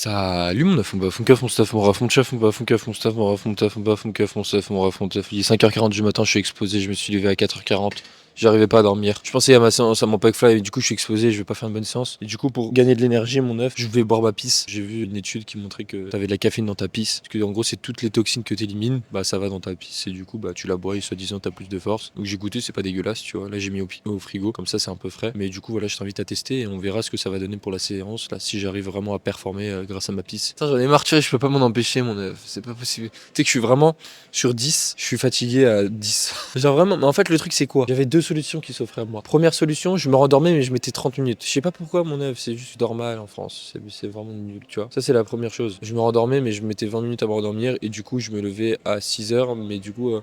Salut mon neuf, mon baf, mon keuf, mon stuff, mon raf, mon chef, mon baf, mon keuf, mon stuff, mon raf, mon taf, mon baf, mon keuf, mon stuff, mon raf, mon taf. Il est 5h40 du matin, je suis exposé, je me suis levé à 4h40. J'arrivais pas à dormir. Je pensais à ma séance, à mon pack fly, et du coup je suis exposé, je vais pas faire une bonne séance. Et du coup pour gagner de l'énergie, mon neuf, je vais boire ma pisse. J'ai vu une étude qui montrait que t'avais de la caféine dans ta pisse. Parce que en gros c'est toutes les toxines que t'élimines, bah ça va dans ta pisse. Et du coup bah tu la bois et soi-disant t'as plus de force. Donc j'ai goûté, c'est pas dégueulasse, tu vois. Là j'ai mis au frigo, comme ça c'est un peu frais. Mais du coup voilà, je t'invite à tester et on verra ce que ça va donner pour la séance. Là si j'arrive vraiment à performer grâce à ma pisse. Putain, j'en ai marre, tu vois, je peux pas m'en empêcher, mon neuf. C'est pas possible. Tu sais que je suis vraiment sur 10, je suis fatigué à 10. Genre vraiment, mais en fait le truc c'est quoi? J'avais deux solutions qui s'offraient à moi. Première solution, je me rendormais mais je mettais 30 minutes. Je sais pas pourquoi mon neuf, c'est juste normal en France. C'est vraiment nul, tu vois. Ça c'est la première chose. Je me rendormais mais je mettais 20 minutes à me rendormir et du coup je me levais à 6h mais du coup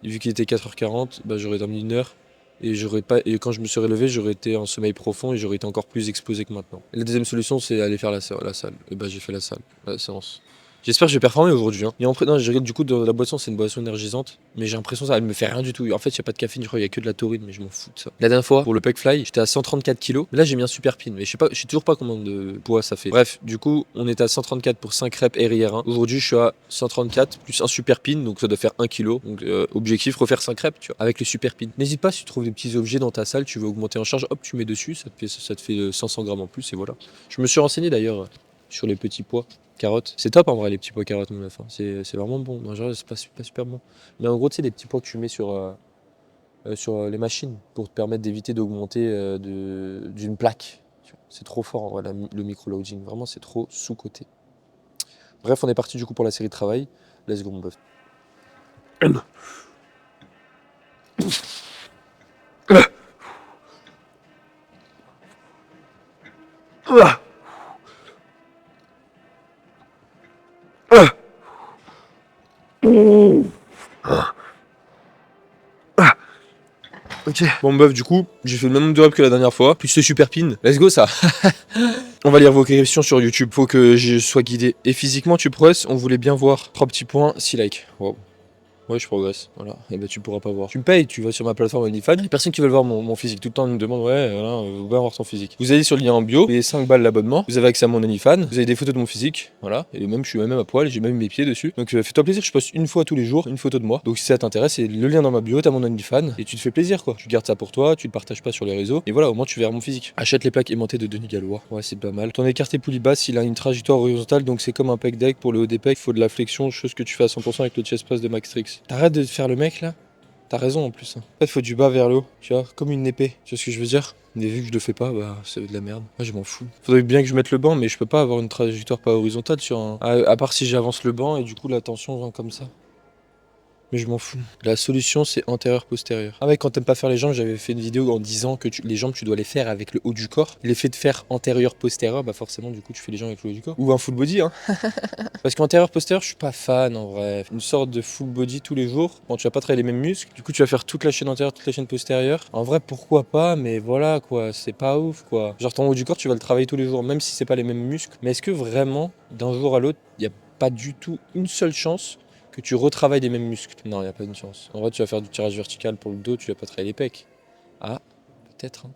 vu qu'il était 4h40, bah j'aurais dormi une heure. Et j'aurais pas et quand je me serais levé, j'aurais été en sommeil profond et j'aurais été encore plus explosé que maintenant. Et la deuxième solution, c'est aller faire la salle. Et bah j'ai fait la séance. J'espère que je vais performer aujourd'hui. Hein. Et en non, j'ai du coup de la boisson, c'est une boisson énergisante, mais j'ai l'impression que ça elle me fait rien du tout. En fait, il y a pas de caféine, je crois, il y a que de la taurine, mais je m'en fous de ça. La dernière fois pour le pec fly, j'étais à 134 kilos. Là, j'ai mis un super pin, mais je sais toujours pas combien de poids ça fait. Bref, du coup, on est à 134 pour 5 reps RIR1. Aujourd'hui, je suis à 134 plus un super pin, donc ça doit faire 1 kg. Donc objectif refaire 5 reps, tu vois, avec le super pin. N'hésite pas si tu trouves des petits objets dans ta salle, tu veux augmenter en charge, hop, tu mets dessus, ça te fait 500 grammes en plus et voilà. Je me suis renseigné d'ailleurs sur les petits poids. Carottes, c'est top en vrai les petits pois carottes mon meuf, hein. C'est vraiment bon. Non, genre, c'est pas super bon. Mais en gros, tu sais, des petits pois que tu mets sur les machines pour te permettre d'éviter d'augmenter d'une plaque. C'est trop fort en vrai le micro-loading. Vraiment, c'est trop sous-coté. Bref, on est parti du coup pour la série de travail. Let's go mon meuf. Ok. Bon meuf, du coup, j'ai fait le même nombre de reps que la dernière fois, plus ce super pin. Let's go ça. On va lire vos questions sur YouTube. Faut que je sois guidé. Et physiquement, tu progresses. On voulait bien voir. 3 petits points, 6 likes. Wow. Ouais, je progresse. Voilà. Et ben, tu pourras pas voir. Tu me payes, tu vas sur ma plateforme OnlyFans. Il y a personne qui veut voir mon physique. Tout le temps, ils me demandent, ouais, voilà, on veut bien voir ton physique. Vous allez sur le lien en bio, payez 5 balles l'abonnement. Vous avez accès à mon OnlyFans. Vous avez des photos de mon physique. Voilà. Et même, je suis même à poil. J'ai même mes pieds dessus. Donc, fais-toi plaisir. Je poste une fois tous les jours une photo de moi. Donc, si ça t'intéresse, c'est le lien dans ma bio. T'as mon OnlyFans. Et tu te fais plaisir, quoi. Tu gardes ça pour toi. Tu le partages pas sur les réseaux. Et voilà, au moins, tu verras mon physique. Achète les plaques aimantées de Denis Gallois. Ouais, c'est pas mal. Ton écarté poulie basse, il a une trajectoire horizontale. Donc, c'est comme un pec deck. Pour le haut des pecs, il faut de la flexion. Chose que tu fais à 100% avec le chest press de Max Trix. T'arrêtes de faire le mec là. T'as raison en plus. Hein. En fait, faut du bas vers le haut, tu vois, comme une épée. Tu vois ce que je veux dire? Mais vu que je le fais pas, bah c'est de la merde. Moi je m'en fous. Faudrait bien que je mette le banc, mais je peux pas avoir une trajectoire pas horizontale sur un. À part si j'avance le banc et du coup la tension vient comme ça. Mais je m'en fous. La solution, c'est antérieur-postérieur. Ah ouais, quand t'aimes pas faire les jambes, j'avais fait une vidéo en disant que les jambes, tu dois les faire avec le haut du corps. L'effet de faire antérieur-postérieur, bah forcément, du coup, tu fais les jambes avec le haut du corps. Ou un full body, hein. Parce qu'antérieur-postérieur, je suis pas fan en vrai. Une sorte de full body tous les jours. Bon, tu vas pas travailler les mêmes muscles. Du coup, tu vas faire toute la chaîne antérieure, toute la chaîne postérieure. En vrai, pourquoi pas, mais voilà quoi, c'est pas ouf quoi. Genre, ton haut du corps, tu vas le travailler tous les jours, même si c'est pas les mêmes muscles. Mais est-ce que vraiment, d'un jour à l'autre, y a pas du tout une seule chance que tu retravailles les mêmes muscles? Non, il n'y a pas une chance. En vrai, tu vas faire du tirage vertical pour le dos, tu vas pas travailler les pecs. Ah, peut-être. Hein.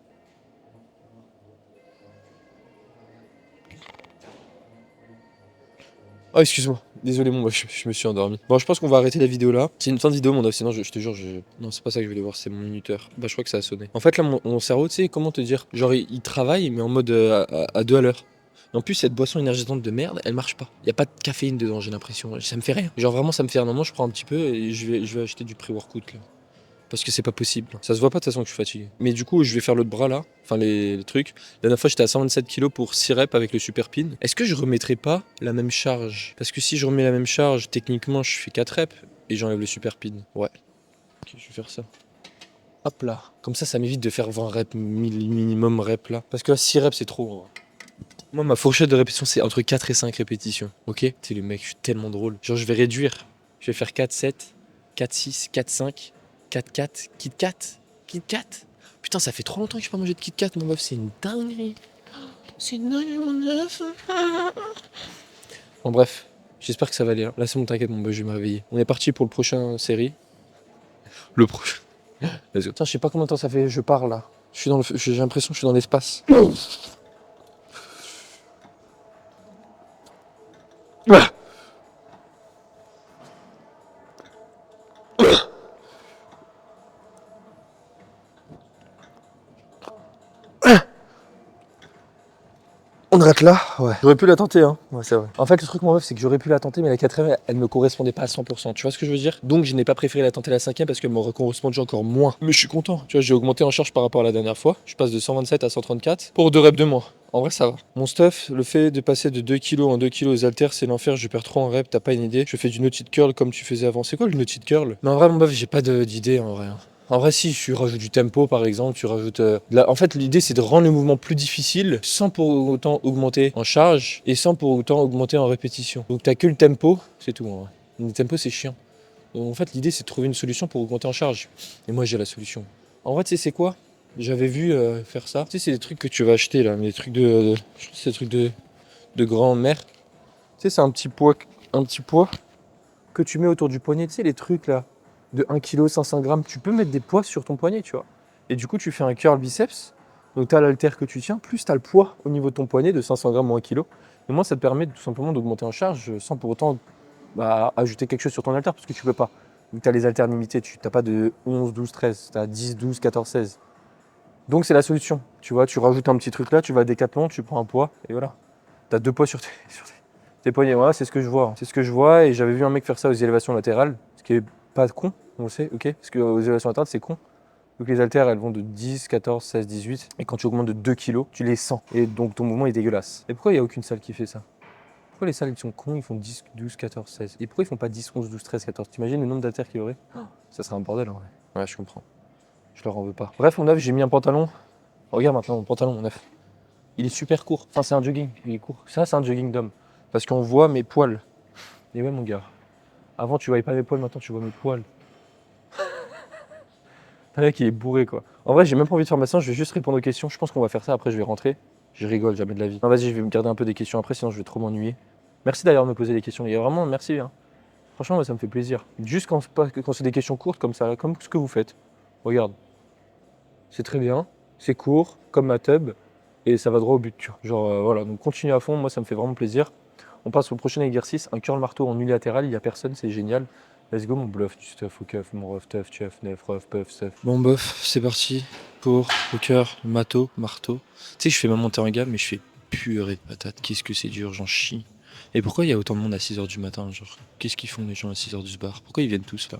Oh, excuse-moi. Désolé, mon je me suis endormi. Bon, je pense qu'on va arrêter la vidéo là. C'est une fin de vidéo, mon dof. Sinon, je te jure, non, c'est pas ça que je voulais voir, c'est mon minuteur. Bah, je crois que ça a sonné. En fait, là, mon cerveau, tu sais, comment te dire? Genre, il travaille, mais en mode à 2 à l'heure. En plus, cette boisson énergisante de merde, elle marche pas. Y a pas de caféine dedans, j'ai l'impression. Ça me fait rien. Genre, vraiment, ça me fait rien. Normalement, je prends un petit peu et je vais acheter du pré-workout là. Parce que c'est pas possible. Ça se voit pas de toute façon que je suis fatigué. Mais du coup, je vais faire l'autre bras là. Enfin, les trucs. La dernière fois, j'étais à 127 kg pour 6 reps avec le super pin. Est-ce que je remettrai pas la même charge? Parce que si je remets la même charge, techniquement, je fais 4 reps et j'enlève le super pin. Ouais. Ok, je vais faire ça. Hop là. Comme ça m'évite de faire 20 reps minimum reps là. Parce que là, 6 reps, c'est trop. Hein. Moi, ma fourchette de répétition, c'est entre 4 et 5 répétitions. Ok? Tu le mec, je suis tellement drôle. Genre, je vais réduire. Je vais faire 4, 7, 4, 6, 4, 5. 4-4, Kit Kat, Kit Kat. Putain, ça fait trop longtemps que je n'ai pas mangé de Kit Kat, mon meuf, c'est une dinguerie. C'est une dinguerie, mon meuf. Bon, bref, j'espère que ça va aller. Là, c'est bon, t'inquiète, mon meuf, je vais me réveiller. On est parti pour le prochain série. Le prochain. Let's go. Putain, je sais pas combien de temps ça fait, je pars là. J'ai l'impression que je suis dans l'espace. On arrête là, ouais. J'aurais pu la tenter, hein. Ouais, c'est vrai. En fait, le truc, mon meuf, c'est que j'aurais pu la tenter, mais la quatrième, elle me correspondait pas à 100%. Tu vois ce que je veux dire? Donc, je n'ai pas préféré la tenter la cinquième parce qu'elle m'aurait correspondu encore moins. Mais je suis content. Tu vois, j'ai augmenté en charge par rapport à la dernière fois. Je passe de 127 à 134 pour 2 reps de moins. En vrai, ça va. Mon stuff, le fait de passer de 2 kilos en 2 kilos aux haltères, c'est l'enfer. Je perds trop en reps, t'as pas une idée. Je fais du no-cheat curl comme tu faisais avant. C'est quoi le no-cheat curl? Mais en vrai, mon meuf, j'ai pas d'idée en vrai. En vrai, si tu rajoutes du tempo, par exemple, tu rajoutes. En fait, l'idée, c'est de rendre le mouvement plus difficile sans pour autant augmenter en charge et sans pour autant augmenter en répétition. Donc, t'as que le tempo, c'est tout. En vrai. Le tempo, c'est chiant. Donc, en fait, l'idée, c'est de trouver une solution pour augmenter en charge. Et moi, j'ai la solution. En vrai, tu sais, c'est quoi? J'avais vu faire ça. Tu sais, c'est des trucs que tu vas acheter là, mais des trucs je pense que c'est des trucs de grand-mère. Tu sais, c'est un petit poids que tu mets autour du poignet. Tu sais, les trucs là de 1 kg 500 grammes, tu peux mettre des poids sur ton poignet, tu vois. Et du coup, tu fais un curl biceps. Donc, tu as l'haltère que tu tiens, plus tu as le poids au niveau de ton poignet de 500 grammes ou 1 kg. Et moi, ça te permet tout simplement d'augmenter en charge sans pour autant ajouter quelque chose sur ton haltère parce que tu peux pas. Donc, tu as les haltères limités, tu n'as pas de 11, 12, 13, tu as 10, 12, 14, 16. Donc, c'est la solution. Tu vois, tu rajoutes un petit truc là, tu vas à Decathlon, tu prends un poids et voilà. Tu as 2 poids sur tes poignets. Voilà, c'est ce que je vois. C'est ce que je vois et j'avais vu un mec faire ça aux élévations latérales, ce qui est pas con. On le sait, ok? Parce qu'aux élévations latérales, c'est con. Donc les haltères, elles vont de 10, 14, 16, 18. Et quand tu augmentes de 2 kilos, tu les sens. Et donc ton mouvement est dégueulasse. Et pourquoi il n'y a aucune salle qui fait ça? Pourquoi les salles, ils sont cons, ils font 10, 12, 14, 16? Et pourquoi ils font pas 10, 11, 12, 13, 14? T'imagines le nombre d'haltères qu'il y aurait? Ça serait un bordel en vrai. Ouais, je comprends. Je leur en veux pas. Bref, mon œuf, j'ai mis un pantalon. Regarde maintenant mon pantalon, mon œuf. Il est super court. Enfin, c'est un jogging, il est court. Ça, c'est un jogging d'homme. Parce qu'on voit mes poils. Et ouais, mon gars. Avant, tu voyais pas mes poils, maintenant, tu vois mes poils. Le mec, il est bourré, quoi. En vrai, j'ai même pas envie de faire ma séance, je vais juste répondre aux questions. Je pense qu'on va faire ça, après, je vais rentrer. Je rigole, jamais de la vie. Non, vas-y, je vais me garder un peu des questions après, sinon je vais trop m'ennuyer. Merci d'ailleurs de me poser des questions, les gars. Vraiment, merci. Hein. Franchement, moi, ça me fait plaisir. Juste quand c'est des questions courtes comme ça, comme ce que vous faites. Regarde. C'est très bien, c'est court, comme ma tub, et ça va droit au but, tu vois. Genre, voilà, donc continue à fond, moi, ça me fait vraiment plaisir. On passe au prochain exercice, un curl marteau en unilatéral, il n'y a personne, c'est génial. Let's go mon bluff, du stuff au keuf, mon rough, tough, chuff, neuf, rough, puff, stuff. Bon bof, c'est parti pour le cœur, marteau. Tu sais, je fais ma montée en gamme, mais je fais purée de patates. Qu'est-ce que c'est dur, j'en chie. Et pourquoi il y a autant de monde à 6h du matin, genre? Qu'est-ce qu'ils font les gens à 6h du bar? Pourquoi ils viennent tous là?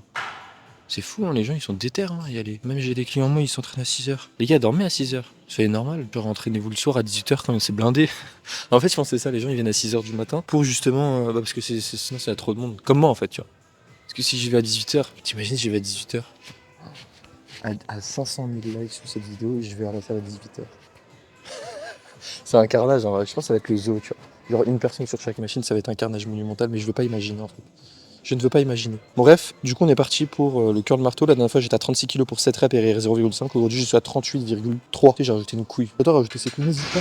C'est fou, hein, les gens ils sont déter à y aller. Même j'ai des clients, moi, ils s'entraînent à 6h. Les gars, dormez à 6h. C'est normal. Genre, entraînez-vous le soir à 18h quand c'est blindé. En fait, je pense que c'est ça, les gens ils viennent à 6h du matin pour justement. Parce que sinon, c'est trop de monde. Comme moi, en fait, tu vois. Parce que si j'y vais à 18h, t'imagines, j'y vais à 18h. À 500 000 likes sur cette vidéo, je vais à la salle à 18h. C'est un carnage, en vrai. Je pense que ça va être le zoo, tu vois. Genre, une personne sur chaque machine, ça va être un carnage monumental, mais je veux pas imaginer, en fait. Je ne veux pas imaginer. Bon, bref, du coup, on est parti pour le curl marteau. La dernière fois, j'étais à 36 kg pour 7 reps et 0,5. Aujourd'hui, je suis à 38,3. J'ai rajouté une couille. Toi, rajouter ces couilles. N'hésite pas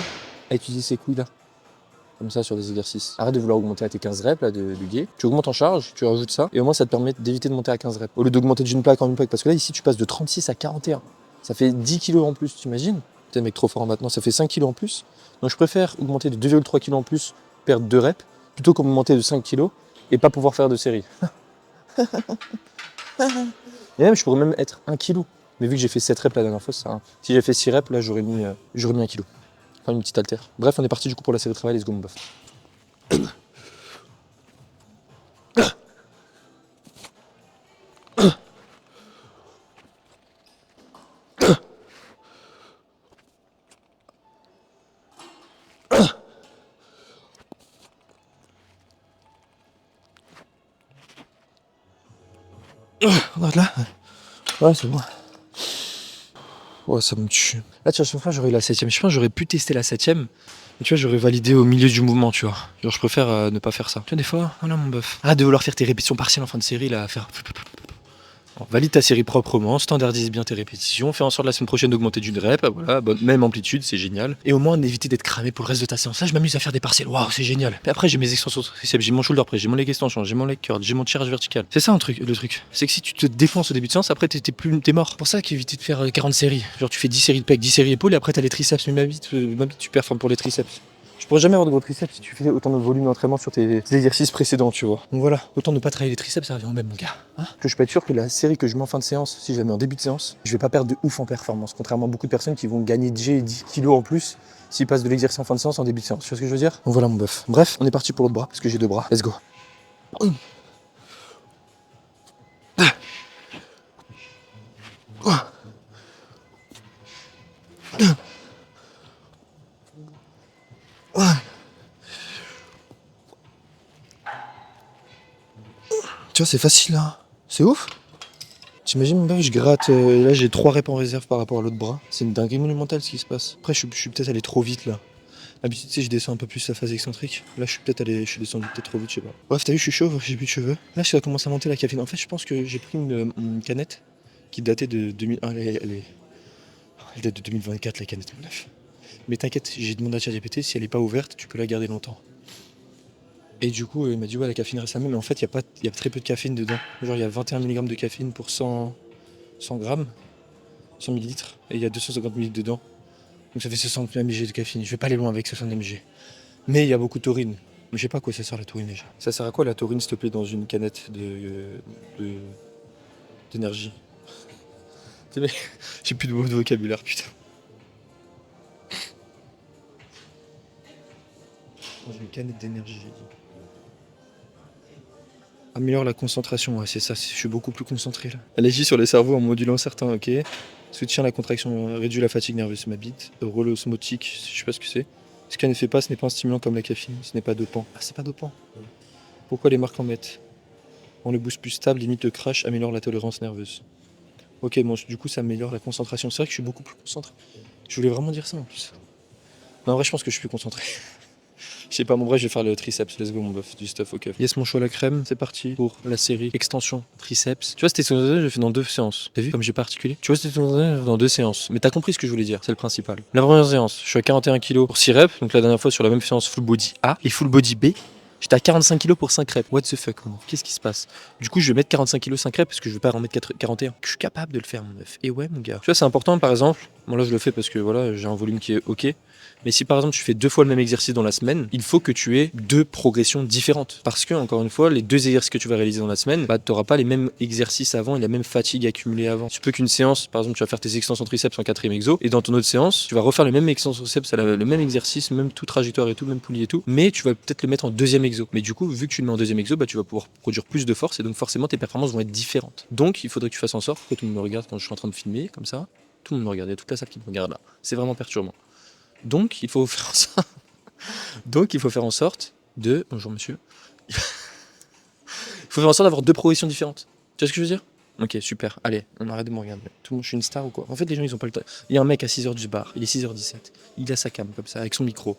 à utiliser ces couilles là. Comme ça, sur des exercices. Arrête de vouloir augmenter à tes 15 reps là, de gay. Tu augmentes en charge, tu rajoutes ça. Et au moins, ça te permet d'éviter de monter à 15 reps. Au lieu d'augmenter d'une plaque en une plaque. Parce que là, ici, tu passes de 36 à 41. Ça fait 10 kg en plus, t'imagines? T'es un mec trop fort maintenant. Ça fait 5 kg en plus. Donc, je préfère augmenter de 2,3 kg en plus, perdre 2 reps, plutôt qu'augmenter de 5 kg et pas pouvoir faire de série. Et même, je pourrais même être 1 kg. Mais vu que j'ai fait 7 reps la dernière fois, ça, si j'ai fait 6 reps, là, j'aurais mis 1 kg. Enfin, une petite haltère. Bref, on est parti du coup pour la série de travail, let's go, mon bof. Regarde là. Ouais, c'est bon. Ouais, ça me tue. Là, tu vois, chaque fois, j'aurais eu la 7ème. Je pense que j'aurais pu tester la 7ème. Mais tu vois, j'aurais validé au milieu du mouvement, tu vois. Genre, je préfère ne pas faire ça. Tu vois, des fois, voilà mon bof. Arrête de vouloir faire tes répétitions partielles en fin de série, là, à faire. Bon, valide ta série proprement, standardise bien tes répétitions, fais en sorte la semaine prochaine d'augmenter d'une rep, voilà, même amplitude, c'est génial. Et au moins d'éviter d'être cramé pour le reste de ta séance. Là, je m'amuse à faire des partiels, waouh, c'est génial. Puis après, j'ai mes extensions triceps, j'ai mon shoulder press, j'ai mon leg extension, j'ai mon leg curl, j'ai mon tirage vertical. C'est ça le truc. C'est que si tu te défonces au début de séance, après t'es mort. C'est pour ça qu'éviter de faire 40 séries. Genre tu fais 10 séries de pec, 10 séries épaules et après t'as les triceps. Mais ma vie, tu performes pour les triceps. Je pourrais jamais avoir de gros triceps si tu fais autant de volume d'entraînement sur tes exercices précédents, tu vois. Donc voilà, autant ne pas travailler les triceps, ça revient au même, mon gars. Hein, que je peux être sûr que la série que je mets en fin de séance, si je la mets en début de séance, je vais pas perdre de ouf en performance. Contrairement à beaucoup de personnes qui vont gagner 10 kilos en plus s'ils passent de l'exercice en fin de séance en début de séance. Tu vois ce que je veux dire? Donc voilà mon bœuf. Bref, on est parti pour l'autre bras, parce que j'ai 2 bras. Let's go. Tu vois, c'est facile là. C'est ouf. T'imagines mon bœuf, je gratte. Là, j'ai 3 reps en réserve par rapport à l'autre bras. C'est une dinguerie monumentale ce qui se passe. Après, je suis peut-être allé trop vite là. D'habitude, tu sais, je descends un peu plus la phase excentrique. Là, je suis descendu peut-être trop vite, je sais pas. Bref, t'as vu, je suis chauve, j'ai plus de cheveux. Là, ça commence à monter la caféine. En fait, je pense que j'ai pris une canette qui datait de 2001. Elle date de 2024, la canette, mon bœuf. Mais t'inquiète, j'ai demandé à ChatGPT, si elle est pas ouverte, tu peux la garder longtemps. Et du coup, il m'a dit, ouais, la caféine reste la même, mais en fait, il y a très peu de caféine dedans. Genre, il y a 21 mg de caféine pour 100 grammes, 100 millilitres, et il y a 250 ml dedans. Donc ça fait 60 mg de caféine. Je vais pas aller loin avec 60 mg. Mais il y a beaucoup de taurine. Je sais pas à quoi ça sert la taurine déjà. Ça sert à quoi la taurine, s'il te plaît, dans une canette d'énergie? J'ai plus de mots de vocabulaire, putain. Dans une canette d'énergie, j'ai dit. Améliore la concentration, ouais, c'est ça, je suis beaucoup plus concentré là. Elle agit sur les cerveaux en modulant certains, ok. Soutient la contraction, réduit la fatigue nerveuse, ma bite. Rôle osmotique, je sais pas ce que c'est. Ce qu'elle ne fait pas, ce n'est pas un stimulant comme la caféine, ce n'est pas dopant. Ah, c'est pas dopant. Pourquoi les marques en mettent? On le booste plus stable, limite le crash, améliore la tolérance nerveuse. Ok, bon, du coup, ça améliore la concentration. C'est vrai que je suis beaucoup plus concentré. Je voulais vraiment dire ça en plus. Non, en vrai, je pense que je suis plus concentré. Je sais pas, mon vrai, je vais faire le triceps. Let's go, mon bœuf, du stuff au keuf. Yes, mon choix à la crème, c'est parti pour la série extension triceps. Tu vois, cette extension, je l'ai fait dans 2 séances. T'as vu comme j'ai pas articulé? Tu vois, cette extension, je l'ai fait dans 2 séances. Mais t'as compris ce que je voulais dire, c'est le principal. La première séance, je suis à 41 kg pour 6 reps. Donc la dernière fois, sur la même séance full body A et full body B, j'étais à 45 kg pour 5 reps. What the fuck, mon? Qu'est-ce qui se passe? Du coup, je vais mettre 45 kg 5 reps parce que je vais pas en mettre 41. Je suis capable de le faire, mon meuf. Et ouais, mon gars. Tu vois, c'est important, par exemple. Bon, là, je le fais parce que voilà, j'ai un volume qui est ok. Mais si par exemple tu fais 2 fois le même exercice dans la semaine, il faut que tu aies 2 progressions différentes. Parce que, encore une fois, les 2 exercices que tu vas réaliser dans la semaine, bah, tu n'auras pas les mêmes exercices avant et la même fatigue accumulée avant. Tu peux qu'une séance, par exemple, tu vas faire tes extensions triceps en 4e exo, et dans ton autre séance, tu vas refaire le même extension triceps, le même exercice, même tout trajectoire et tout, même poulie et tout, mais tu vas peut-être le mettre en 2e exo. Mais du coup, vu que tu le mets en 2e exo, bah, tu vas pouvoir produire plus de force et donc forcément tes performances vont être différentes. Donc, il faudrait que tu fasses en sorte que tout le monde me regarde quand je suis en train de filmer, comme ça. Tout le monde me regarde, il y a toute la salle qui me regarde là. C'est vraiment perturbant. Donc, il faut faire ça. Donc, il faut faire en sorte de... Bonjour, monsieur. Il faut faire en sorte d'avoir 2 progressions différentes. Tu vois ce que je veux dire? Ok, super. Allez, on arrête de me regarder. Tout le monde, je suis une star ou quoi? En fait, les gens, ils ont pas le temps. Il y a un mec à 6h du bar. Il est 6h17. Il a sa cam, comme ça, avec son micro.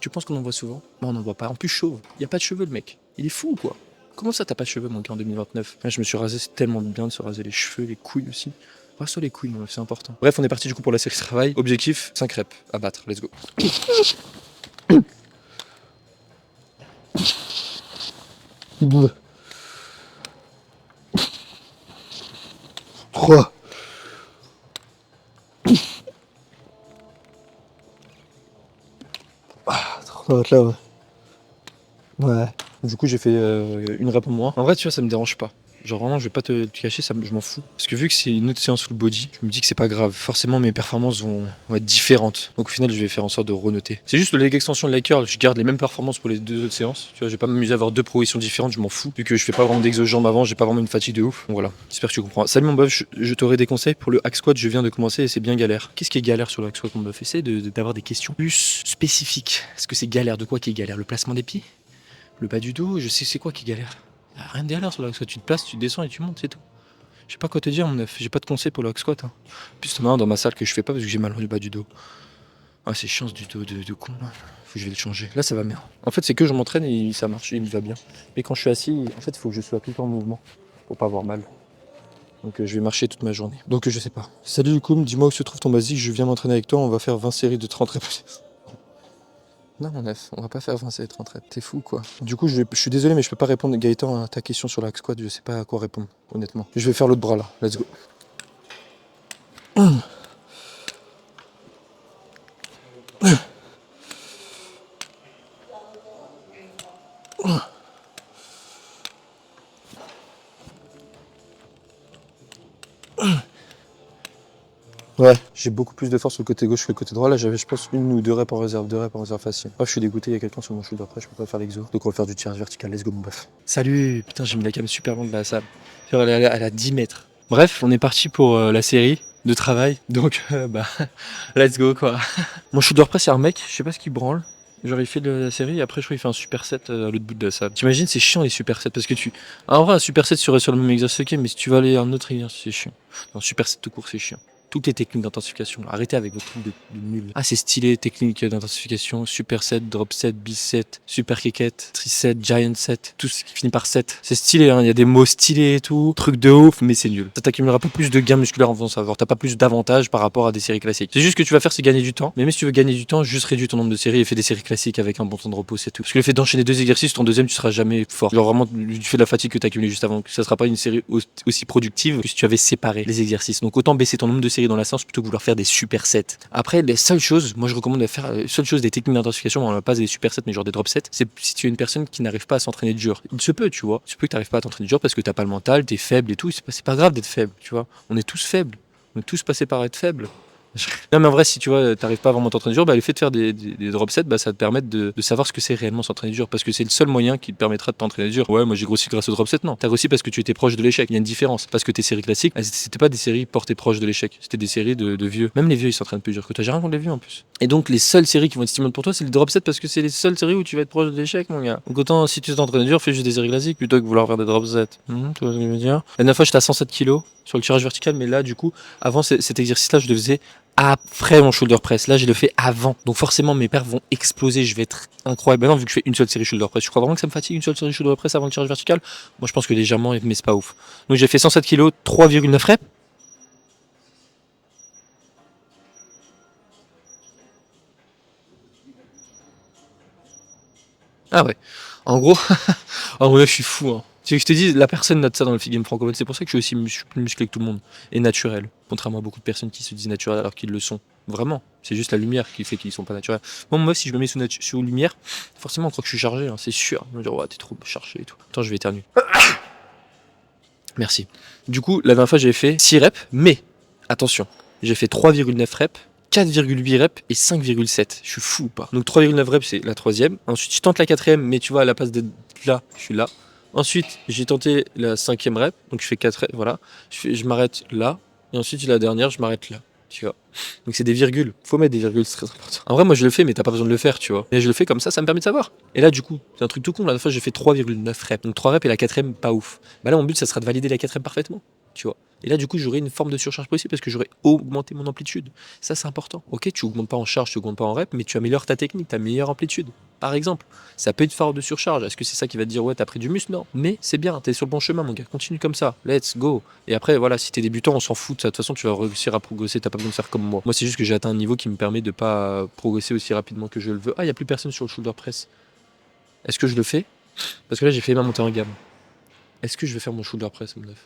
Tu penses qu'on en voit souvent? Non, on n'en voit pas. En plus, chauve. Il n'y a pas de cheveux, le mec. Il est fou ou quoi? Comment ça, t'as pas de cheveux, mon gars, en 2029? Là, je me suis rasé. C'est tellement bien de se raser les cheveux, les couilles aussi. Rase-toi les couilles, mon meuf, c'est important. Bref, on est parti du coup pour la série de travail. Objectif, 5 reps à battre. Let's go. 2, 3, 30 là, ouais. Ouais. Du coup, j'ai fait une rep en moins. En vrai, tu vois, ça me dérange pas. Genre vraiment, je vais pas te cacher, je m'en fous. Parce que vu que c'est une autre séance full body, je me dis que c'est pas grave. Forcément, mes performances vont être différentes. Donc au final, je vais faire en sorte de renoter. C'est juste le leg extension de la curl, je garde les mêmes performances pour les 2 autres séances. Tu vois, je vais pas m'amuser à avoir 2 progressions différentes, je m'en fous. Vu que je fais pas vraiment d'exo jambes avant, j'ai pas vraiment une fatigue de ouf. Donc voilà, j'espère que tu comprends. Salut mon bœuf, je t'aurai des conseils pour le hack squat, je viens de commencer et c'est bien galère. Qu'est-ce qui est galère sur le hack squat, mon bœuf? Essaie d'avoir des questions plus spécifiques. Est-ce que c'est galère? De quoi qui est galère? Le placement des pieds? Le bas du dos? Je sais c'est quoi qui est galère. Y'a rien de galère sur le hack squat, tu te places, tu descends et tu montes, c'est tout. Je sais pas quoi te dire, mon neuf, j'ai pas de conseil pour le hack squat. Hein. En plus, maintenant dans ma salle que je fais pas parce que j'ai mal au bas du dos. Ah, c'est chiant du dos de con là. Faut que je vais le changer. Là, ça va bien. En fait, c'est que je m'entraîne et ça marche, il me va bien. Mais quand je suis assis, en fait, il faut que je sois tout le temps en mouvement pour pas avoir mal. Donc, je vais marcher toute ma journée. Donc, je sais pas. Salut Lukoum, dis-moi où se trouve ton basique, je viens m'entraîner avec toi, on va faire 20 séries de 30 répétitions. Non, mon neuf, on va pas faire 20 séries de 30 reps. T'es fou, quoi. Du coup, je suis désolé, mais je peux pas répondre, Gaëtan, à ta question sur la squat. Je sais pas à quoi répondre, honnêtement. Je vais faire l'autre bras, là. Let's go. Ouais, j'ai beaucoup plus de force sur le côté gauche que le côté droit. Là, j'avais, je pense, une ou deux reps en réserve, facile. Oh, je suis dégoûté, il y a quelqu'un sur mon shoulder press, je peux pas faire l'exo. Donc on va faire du tirage vertical, let's go mon bœuf. Salut, putain, j'ai mis la cam super loin de la salle. Elle a 10 mètres. Bref, on est parti pour la série de travail. Donc, let's go quoi. Mon shoulder press, c'est un mec, je sais pas ce qu'il branle. Genre il fait de la série et après je crois qu'il fait un superset à l'autre bout de la salle. T'imagines, c'est chiant les supersets parce que tu... En vrai un superset sur le même exercice, ok, mais si tu vas aller à un autre exercice, c'est chiant. Un superset tout court, c'est chiant. Toutes les techniques d'intensification, arrêtez avec vos trucs de nul. Ah c'est stylé, technique d'intensification, superset, drop set, biset, super kicket, triset, giant set, tout ce qui finit par set. C'est stylé, hein, il y a des mots stylés et tout, truc de ouf, mais c'est nul. Ça t'accumulera pas plus de gains musculaires en faisant ça, t'as pas plus d'avantages par rapport à des séries classiques. C'est juste que tu vas faire, c'est gagner du temps, mais même si tu veux gagner du temps, juste réduis ton nombre de séries et fais des séries classiques avec un bon temps de repos, c'est tout. Parce que le fait d'enchaîner 2 exercices, ton deuxième tu seras jamais fort. Genre vraiment du fait de la fatigue que t'as accumulé juste avant, ça sera pas une série aussi productive que si tu avais séparé les exercices. Donc autant baisser ton nombre de séries dans la séance plutôt que vouloir faire des supersets. Après, les seules choses, moi je recommande de faire, les seules choses des techniques d'intensification, on n'a pas des supersets mais genre des drop sets, c'est si tu es une personne qui n'arrive pas à s'entraîner dur. Il se peut, tu vois. Il se peut que tu n'arrives pas à t'entraîner dur parce que t'as pas le mental, t'es faible et tout. C'est pas grave d'être faible, tu vois. On est tous faibles. On est tous passés par être faibles. Non mais en vrai si tu vois t'arrives pas à vraiment t'entraîner dur, le fait de faire des drop sets ça te permet de savoir ce que c'est réellement s'entraîner dur parce que c'est le seul moyen qui te permettra de t'entraîner dur. Ouais moi j'ai grossi grâce au drop set, non, t'as grossi parce que tu étais proche de l'échec. Il y a une différence parce que tes séries classiques c'était pas des séries portées proches de l'échec, c'était des séries de vieux. Même les vieux ils s'entraînent plus dur que toi, j'ai rien contre les vieux en plus. Et donc les seules séries qui vont être stimulantes pour toi c'est les drop sets parce que c'est les seules séries où tu vas être proche de l'échec mon gars. Donc autant si tu t'entraînes dur fais juste des séries classiques plutôt que vouloir faire des drop sets. Tu vois ce que je veux dire. La dernière fois j'étais à 107 kg sur le tirage vertical mais là du coup avant cet exercice là je le faisais après mon shoulder press. Là, je le fais avant. Donc forcément, mes perfs vont exploser. Je vais être incroyable. Maintenant, vu que je fais une seule série shoulder press, je crois vraiment que ça me fatigue une seule série shoulder press avant le tirage vertical. Moi, je pense que légèrement, mais c'est pas ouf. Donc j'ai fait 107 kg, 3,9 reps. Ah ouais. En gros, je suis fou. Hein. Tu veux que je te dise, la personne note ça dans le game francophone. C'est pour ça que je suis aussi plus musclé que tout le monde. Et naturel. Contrairement à beaucoup de personnes qui se disent naturel alors qu'ils le sont. Vraiment. C'est juste la lumière qui fait qu'ils sont pas naturels. Moi, si je me mets sous lumière, forcément, on croit que je suis chargé. Hein, c'est sûr. On va dire, ouais, t'es trop chargé et tout. Attends, je vais éternuer. Merci. Du coup, la dernière fois, j'avais fait 6 reps. Mais, attention, j'ai fait 3,9 reps. 4,8 reps et 5,7. Je suis fou ou pas? Donc 3,9 reps c'est la troisième. Ensuite je tente la quatrième mais tu vois à la place d'être là, je suis là. Ensuite j'ai tenté la cinquième rep, donc je fais 4 reps, voilà. Je m'arrête là. Et ensuite la dernière je m'arrête là. Tu vois. Donc c'est des virgules. Faut mettre des virgules, c'est très important. En vrai moi je le fais mais t'as pas besoin de le faire, tu vois. Mais je le fais comme ça me permet de savoir. Et là du coup, c'est un truc tout con. La dernière fois j'ai fait 3,9 reps. Donc 3 reps et la quatrième pas ouf. Là mon but ça sera de valider la quatrième parfaitement. Tu vois. Et là, du coup, j'aurai une forme de surcharge possible parce que j'aurai augmenté mon amplitude. Ça, c'est important. Ok, tu augmentes pas en charge, tu augmentes pas en rep, mais tu améliores ta technique, ta meilleure amplitude. Par exemple, ça peut être forme de surcharge. Est-ce que c'est ça qui va te dire, ouais, t'as pris du muscle? Non. Mais c'est bien, t'es sur le bon chemin, mon gars. Continue comme ça. Let's go. Et après, voilà, si t'es débutant, on s'en fout de ça. De toute façon, tu vas réussir à progresser. T'as pas besoin de faire comme moi. Moi, c'est juste que j'ai atteint un niveau qui me permet de pas progresser aussi rapidement que je le veux. Ah, il y a plus personne sur le shoulder press. Est-ce que je le fais? Parce que là, j'ai fait ma montée en gamme. Est-ce que je vais faire mon shoulder press, mon neuf?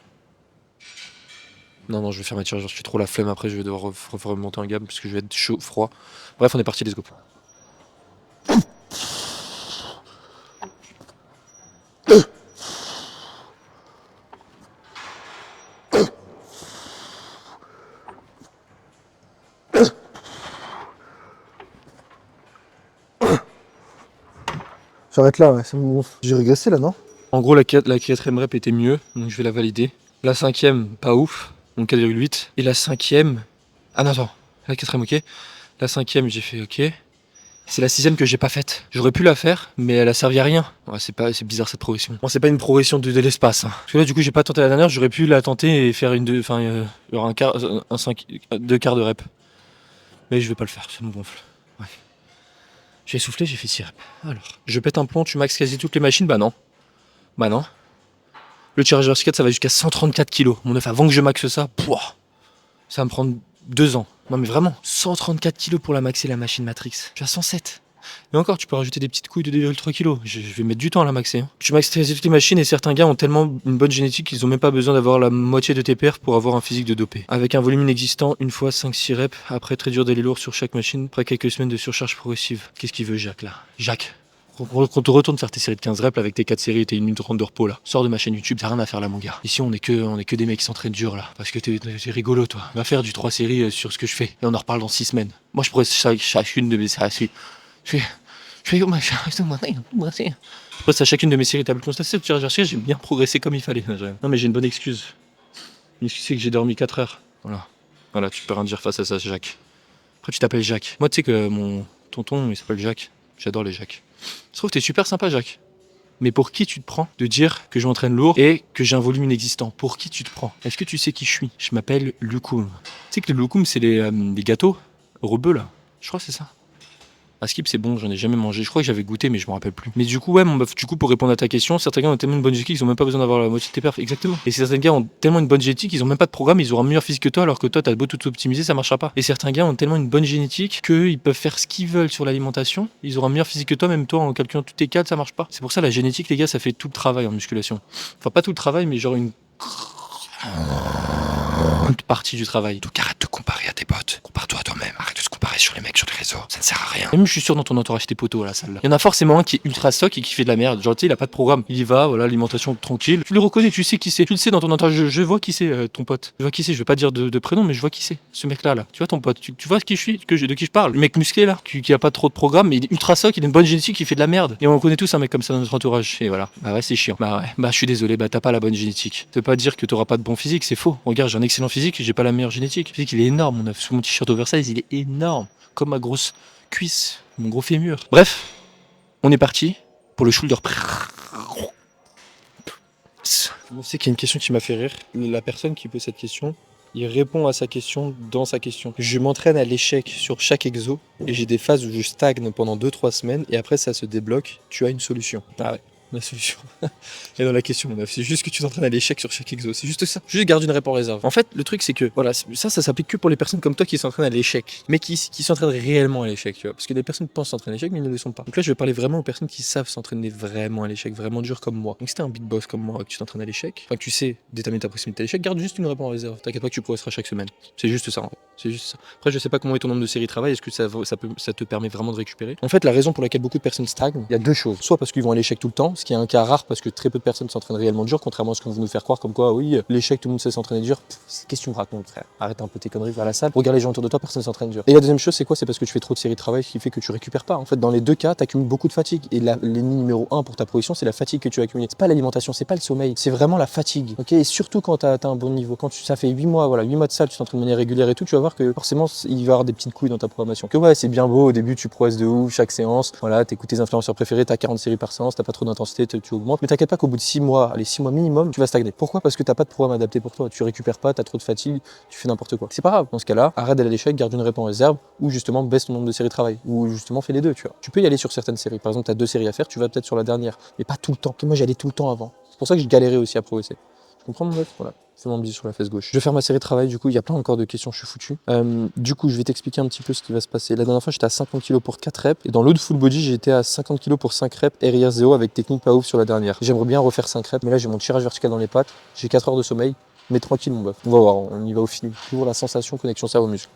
Non, je vais faire ma tirage, je suis trop la flemme après, je vais devoir remonter en gamme parce que je vais être chaud, froid. Bref, on est parti, let's go. J'arrête là, ouais, c'est bon. J'ai régressé là, non? En gros, la quatrième rep était mieux, donc je vais la valider. La cinquième, pas ouf, donc 4,8. Et la cinquième... Ah non, attends, la quatrième, ok. La cinquième, j'ai fait ok. C'est la sixième que j'ai pas faite. J'aurais pu la faire, mais elle a servi à rien. Ouais, c'est bizarre cette progression. Bon, c'est pas une progression de l'espace. Hein. Parce que là, du coup, j'ai pas tenté la dernière, j'aurais pu la tenter et faire il y aura deux quarts de rep. Mais je vais pas le faire, ça me gonfle. Ouais. J'ai soufflé, j'ai fait 6 reps. Alors, je pète un plomb, tu maxes quasi toutes les machines? Bah non. Bah non. Le tirage vertical, ça va jusqu'à 134 kg. Mon neuf, avant que je maxe ça, ça va me prendre 2 ans. Non mais vraiment, 134 kg pour la maxer la machine Matrix. Je suis à 107. Et encore, tu peux rajouter des petites couilles de 2,3 kg. Je vais mettre du temps à la maxer. Hein. Tu maxes toutes les machines et certains gars ont tellement une bonne génétique qu'ils ont même pas besoin d'avoir la moitié de tes perfs pour avoir un physique de dopé. Avec un volume inexistant, une fois 5-6 reps, après très dur d'aller lourd sur chaque machine, après quelques semaines de surcharge progressive. Qu'est-ce qu'il veut Jacques là? Jacques, Qu'on te retourne faire tes séries de 15 reps avec tes 4 séries et tes 1 minute 30 de repos là. Sors de ma chaîne YouTube, t'as rien à faire là mon gars. Ici on est que des mecs qui s'entraînent dur là. Parce que t'es rigolo toi. Va faire du 3 séries sur ce que je fais. Et on en reparle dans 6 semaines. Moi je pourrais chacune de mes séries. Je fais comme à chacune de mes séries, t'as pu constater que j'ai bien progressé comme il fallait. Non mais j'ai une bonne excuse. Une excuse c'est que j'ai dormi 4 heures. Voilà, tu peux rien dire face à ça, Jacques. Après tu t'appelles Jacques. Moi tu sais que mon tonton il s'appelle Jacques. J'adore les Jacques. Je trouve que t'es super sympa Jacques. Mais pour qui tu te prends de dire que je m'entraîne lourd et que j'ai un volume inexistant? Pour qui tu te prends? Est-ce que tu sais qui je suis? Je m'appelle Loukoum. Tu sais que les Loukoum c'est les gâteaux rebeux là. Je crois que c'est ça. À Skip c'est bon, j'en ai jamais mangé. Je crois que j'avais goûté mais je me rappelle plus. Mais du coup ouais mon meuf, du coup pour répondre à ta question, certains gars ont tellement une bonne génétique qu'ils ont même pas besoin d'avoir la moitié de tes perfs. Exactement. Et certains gars ont tellement une bonne génétique qu'ils ont même pas de programme, ils auront un meilleur physique que toi alors que toi t'as beau tout optimiser, ça marchera pas. Et certains gars ont tellement une bonne génétique qu'ils peuvent faire ce qu'ils veulent sur l'alimentation, ils auront un meilleur physique que toi, même toi en calculant tous tes cadres ça marche pas. C'est pour ça la génétique les gars ça fait tout le travail en musculation. Enfin pas tout le travail mais genre une partie du travail. Donc arrête de comparer à tes potes. Compare-toi à toi-même. Arrête de se comparer sur les mecs sur les réseaux. Ça ne sert à rien. Même je suis sûr dans ton entourage tes potos à la salle. Il y en a forcément un qui est ultra stock et qui fait de la merde. Genre tu sais il a pas de programme. Il y va, voilà, alimentation tranquille. Tu le reconnais, tu sais qui c'est. Tu le sais dans ton entourage. Je vois qui c'est ton pote. Je vois qui c'est. Je vais pas dire de prénom mais je vois qui c'est. Ce mec là. Tu vois ton pote. Tu vois qui je suis, de qui je parle. Le mec musclé là, qui a pas trop de programme mais il est ultra stock, il a une bonne génétique, il fait de la merde. Et on connaît tous un mec comme ça dans notre entourage. Et voilà. Bah ouais c'est chiant. Bah ouais. Bah je suis désolé. Bah t'as pas la bonne génétique. Ça veut pas dire que t'auras pas de bon physique, c'est faux. Regarde j'ai un excellent physique, j'ai pas la meilleure génétique. Le physique il est énorme. Sous mon t-shirt oversize il est énorme. Comme ma grosse cuisse, mon gros fémur. Bref, on est parti pour le shoulder press. Je sais qu'il y a une question qui m'a fait rire. La personne qui pose cette question, il répond à sa question dans sa question. Je m'entraîne à l'échec sur chaque exo et j'ai des phases où je stagne pendant 2-3 semaines et après ça se débloque. Tu as une solution. Ah ouais. La solution. Et dans la question, mon meuf, c'est juste que tu t'entraînes à l'échec sur chaque exo. C'est juste ça. Juste garde une réponse en réserve. En fait, le truc, c'est que, voilà, ça s'applique que pour les personnes comme toi qui s'entraînent à l'échec. Mais qui s'entraînent réellement à l'échec, tu vois. Parce que des personnes pensent s'entraîner à l'échec, mais ils ne le sont pas. Donc là, je vais parler vraiment aux personnes qui savent s'entraîner vraiment à l'échec, vraiment dur comme moi. Donc si t'es un big boss comme moi, que tu t'entraînes à l'échec, enfin que tu sais déterminer ta proximité à l'échec, garde juste une réponse en réserve. T'inquiète pas que tu progresseras chaque semaine. C'est juste ça, en fait. C'est juste ça. Après, je sais pas comment est ton nombre de séries de travail. Est-ce que ça te permet vraiment de récupérer? En fait, la raison pour laquelle beaucoup de personnes stagnent, il y a deux choses. Soit parce qu'ils vont à l'échec tout le temps, ce qui est un cas rare parce que très peu de personnes s'entraînent réellement dur, contrairement à ce qu'on veut nous faire croire, comme quoi, oui, l'échec, tout le monde sait s'entraîner dur. Qu'est-ce que tu me racontes, frère? Arrête un peu tes conneries, va à la salle, regarde les gens autour de toi, personne s'entraîne dur. Et la deuxième chose, c'est quoi? C'est parce que tu fais trop de séries de travail, ce qui fait que tu récupères pas. En fait, dans les deux cas, t'accumules beaucoup de fatigue. Et l'ennemi numéro 1 pour ta progression, c'est la fatigue que tu as accumulée. C'est pas l'alimentation, c'est pas le sommeil, c'est vraiment la fatigue. Ok? Et surtout quand t'as atteint un bon niveau. Quand ça fait 8 mois, voilà, 8 mois de salle, tu t'entraînes de manière régulière et tout, tu vas voir que forcément, il va y avoir des petites couilles dans ta programmation. Que ouais, c'est bien beau, au début, tu progresses de ouf, chaque séance, voilà, t'écoutes tes influenceurs préférés, t'as 40 séries par séance, t'as pas trop d'intensité, tu augmentes. Mais t'inquiète pas qu'au bout de 6 mois, allez, 6 mois minimum, tu vas stagner. Pourquoi? Parce que t'as pas de programme adapté pour toi. Tu récupères pas, t'as trop de fatigue, tu fais n'importe quoi. C'est pas grave. Dans ce cas-là, arrête d'aller à l'échec, garde une réponse en réserve, ou justement baisse ton nombre de séries de travail, ou justement fais les deux, tu vois. Tu peux y aller sur certaines séries. Par exemple, t'as 2 séries à faire, tu vas peut-être sur la dernière, mais pas tout le temps. Moi, j'y allais tout le temps avant. C'est pour ça que je galérais aussi à progresser. Tu comprends mon meuf? Voilà. Fais mon bisou sur la fesse gauche. Je vais faire ma série de travail, du coup, il y a plein encore de questions, je suis foutu. Du coup, je vais t'expliquer un petit peu ce qui va se passer. La dernière fois, j'étais à 50 kg pour 4 reps, et dans l'autre full body, j'étais à 50 kg pour 5 reps, RIR 0 avec technique pas ouf sur la dernière. J'aimerais bien refaire 5 reps, mais là, j'ai mon tirage vertical dans les pattes, j'ai 4 heures de sommeil, mais tranquille, mon bœuf. On va voir, on y va au feeling. Toujours la sensation, connexion cerveau-muscle.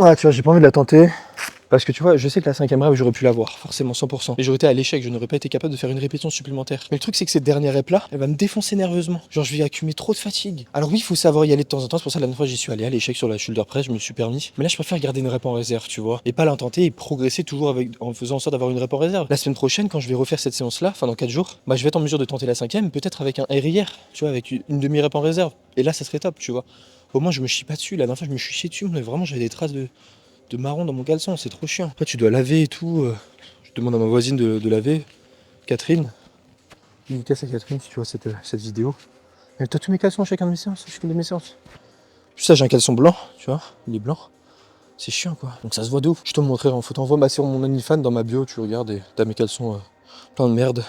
Ah, tu vois, j'ai pas envie de la tenter. Parce que tu vois, je sais que la 5ème rep, j'aurais pu l'avoir, forcément, 100%. Mais j'aurais été à l'échec, je n'aurais pas été capable de faire une répétition supplémentaire. Mais le truc, c'est que cette dernière rep là, elle va me défoncer nerveusement. Genre, je vais accumuler trop de fatigue. Alors oui, il faut savoir y aller de temps en temps. C'est pour ça que la dernière fois, j'y suis allé à l'échec sur la shoulder press, je me suis permis. Mais là, je préfère garder une rep en réserve, tu vois. Et pas l'intenter et progresser toujours en faisant en sorte d'avoir une rep en réserve. La semaine prochaine, quand je vais refaire cette séance là, enfin dans 4 jours, bah, je vais être en mesure de tenter la 5ème, peut-être avec un RIR, tu vois, avec une demi-rep en réserve. Et là, ça serait top, tu vois. Au moins, je me chie pas dessus. La dernière fois, je me suis chié dessus, mais vraiment, j'avais des traces de marron dans mon caleçon, c'est trop chiant. Après tu dois laver et tout. Je demande à ma voisine de laver, Catherine. Dédicace à Catherine si tu vois cette vidéo. Elle t'as tous mes caleçons à chacun de mes séances, chacune de mes séances. Tout ça j'ai un caleçon blanc, tu vois, il est blanc. C'est chiant quoi. Donc ça se voit de ouf. Je te montrerai en photo, envoie sur mon OnlyFans dans ma bio, tu regardes et t'as mes caleçons plein de merde.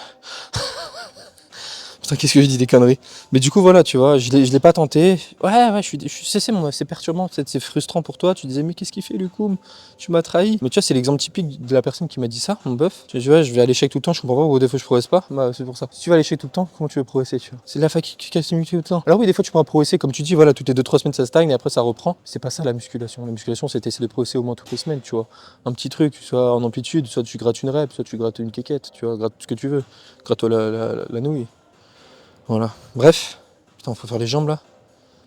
Putain, qu'est-ce que je dis des conneries. Mais du coup, voilà, tu vois, je l'ai pas tenté. Ouais, c'est perturbant, peut-être c'est frustrant pour toi. Tu disais, mais qu'est-ce qu'il fait, Lucum? Tu m'as trahi. Mais tu vois, c'est l'exemple typique de la personne qui m'a dit ça, mon bœuf. Tu vois, je vais à l'échec tout le temps, je comprends pas pourquoi des fois je progresse pas. Bah, c'est pour ça. Si tu vas à l'échec tout le temps, comment tu veux progresser, tu vois? C'est de la fatigue qui casse tout le temps. Alors oui, des fois tu pourras progresser, comme tu dis, voilà, toutes les 2-3 semaines ça stagne et après ça reprend. C'est pas ça la musculation. La musculation, c'est essayer de progresser au moins toutes les semaines, tu vois. Un petit truc, soit en amplitude, soit tu grattes une rep, soit tu grattes une quéquette, tu vois, gratte ce que tu veux. Gratte-toi la nouille. Voilà. Bref. Putain, faut faire les jambes là.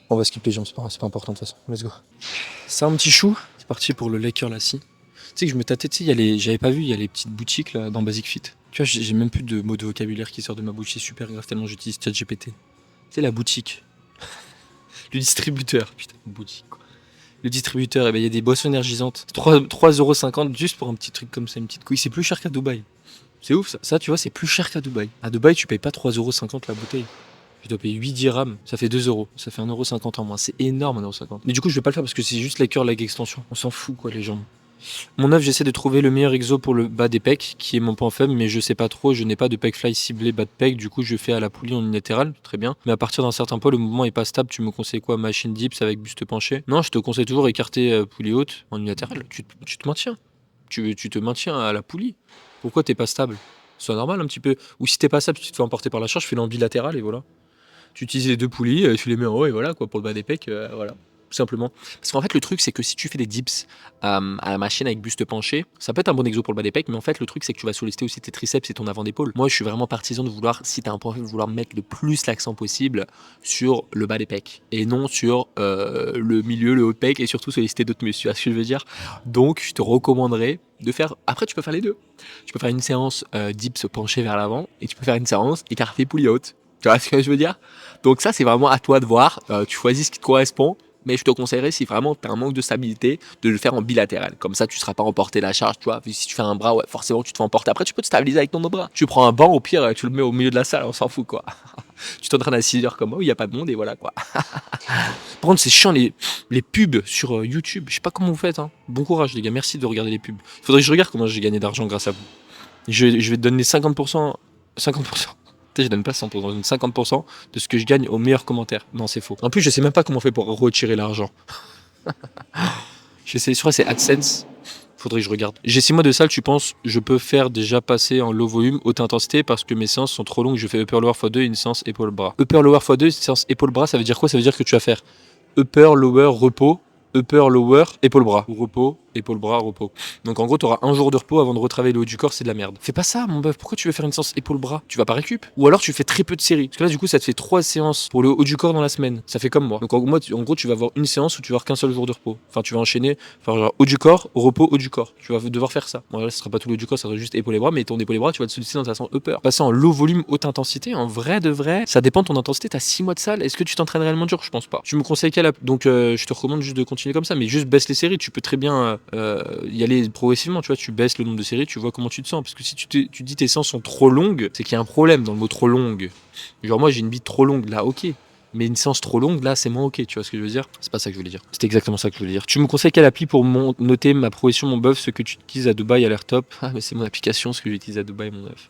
On va skip les jambes, c'est pas important de toute façon. Let's go. Ça, un petit chou. C'est parti pour le Laker là, si. Tu sais que je me tâtais, tu sais, j'avais pas vu, il y a les petites boutiques là dans Basic Fit. Tu vois, j'ai même plus de mots de vocabulaire qui sort de ma bouche, c'est super grave tellement j'utilise ChatGPT. Tu sais, la boutique. Le distributeur. Putain, une boutique quoi. Le distributeur, eh ben, il y a des boissons énergisantes. 3,50€ juste pour un petit truc comme ça, une petite couille. C'est plus cher qu'à Dubaï. C'est ouf ça. Ça, tu vois, c'est plus cher qu'à Dubaï. À Dubaï, tu payes pas 3,50€ la bouteille. Tu dois payer 8 dirhams, ça fait 2€. Ça fait 1,50€ en moins. C'est énorme 1,50€. Mais du coup, je vais pas le faire parce que c'est juste la cœur leg extension. On s'en fout quoi, les jambes. Mon œuvre, j'essaie de trouver le meilleur exo pour le bas des pecs, qui est mon point faible, mais je sais pas trop. Je n'ai pas de pec fly ciblé bas de pec, du coup, je fais à la poulie en unilatéral, très bien. Mais à partir d'un certain point, le mouvement est pas stable. Tu me conseilles quoi? Machine dips avec buste penché? Non, je te conseille toujours écarter poulie haute en unilatéral. Tu te maintiens. Tu te maintiens à la poulie. Pourquoi t'es pas stable? C'est normal un petit peu. Ou si t'es pas stable, tu te fais emporter par la charge, fais en bilatéral et voilà. Tu utilises les deux poulies, tu les mets en haut et voilà quoi, pour le bas des pecs, voilà. Tout simplement. Parce qu'en fait, le truc, c'est que si tu fais des dips à la machine avec buste penché, ça peut être un bon exo pour le bas des pecs, mais en fait, le truc, c'est que tu vas solliciter aussi tes triceps et ton avant d'épaule. Moi, je suis vraiment partisan de vouloir, si tu as un point faible, de vouloir mettre le plus l'accent possible sur le bas des pecs et non sur le milieu, le haut de pec et surtout solliciter d'autres muscles. Tu vois ce que je veux dire? Donc, je te recommanderais de faire. Après, tu peux faire les deux. Tu peux faire une séance dips penché vers l'avant et tu peux faire une séance écarté poulie haute. Tu vois ce que je veux dire? Donc ça, c'est vraiment à toi de voir. Tu choisis ce qui te correspond. Mais je te conseillerais, si vraiment tu as un manque de stabilité, de le faire en bilatéral. Comme ça, tu ne seras pas emporté la charge. Tu vois, si tu fais un bras, ouais, forcément, tu te fais emporter. Après, tu peux te stabiliser avec ton autre bras. Tu prends un banc, au pire, tu le mets au milieu de la salle, on s'en fout, quoi. Tu t'entraînes à 6 heures comme moi, où il n'y a pas de monde, et voilà, quoi. Par contre, c'est chiant, les pubs sur YouTube. Je sais pas comment vous faites. Hein. Bon courage, les gars. Merci de regarder les pubs. Il faudrait que je regarde comment j'ai gagné d'argent grâce à vous. Je vais te donner 50%. 50%. Je donne pas 100%, je donne 50% de ce que je gagne aux meilleurs commentaires. Non, c'est faux. En plus, je sais même pas comment on fait pour retirer l'argent. Je crois que c'est AdSense. Faudrait que je regarde. J'ai 6 mois de salle, tu penses, je peux faire déjà passer en low volume, haute intensité, parce que mes séances sont trop longues, je fais upper lower x2 et une séance épaule bras. Upper lower x2, une séance épaule bras, ça veut dire quoi? Ça veut dire que tu vas faire upper lower repos, upper lower épaule bras. Ou repos, épaule bras, repos. Donc en gros, tu auras un jour de repos avant de retravailler le haut du corps, c'est de la merde. Fais pas ça, mon bœuf. Pourquoi tu veux faire une séance épaule bras? Tu vas pas récup? Ou alors tu fais très peu de séries. Parce que là, du coup, ça te fait 3 séances pour le haut du corps dans la semaine. Ça fait comme moi. Donc en gros, tu vas avoir une séance où tu vas avoir qu'un seul jour de repos. Enfin, tu vas enchaîner, enfin, genre haut du corps, repos, haut du corps. Tu vas devoir faire ça. Bon, là, ce sera pas tout le haut du corps, ça sera juste épaule et bras, mais ton épaule et bras, tu vas te solliciter dans ta séance upper. Passer en low volume, haute intensité, en vrai de vrai, ça dépend de ton intensité. T'as 6 mois de salle. Est-ce que tu t'entraînes réellement dur? Je pense pas. Tu me conseilles quelle donc je te recommande juste de continuer comme ça, mais juste baisse les séries. Tu peux très bien y aller progressivement, tu vois, tu baisses le nombre de séries, tu vois comment tu te sens. Parce que si tu dis tes séances sont trop longues, c'est qu'il y a un problème dans le mot trop longue. Genre moi j'ai une bite trop longue, là ok. Mais une séance trop longue, là c'est moins ok, tu vois ce que je veux dire? C'est pas ça que je voulais dire. C'était exactement ça que je voulais dire. Tu me conseilles quelle appli pour noter ma progression, mon bœuf? Ce que tu utilises à Dubaï a l'air top. Ah mais c'est mon application, ce que j'utilise à Dubaï, mon bœuf.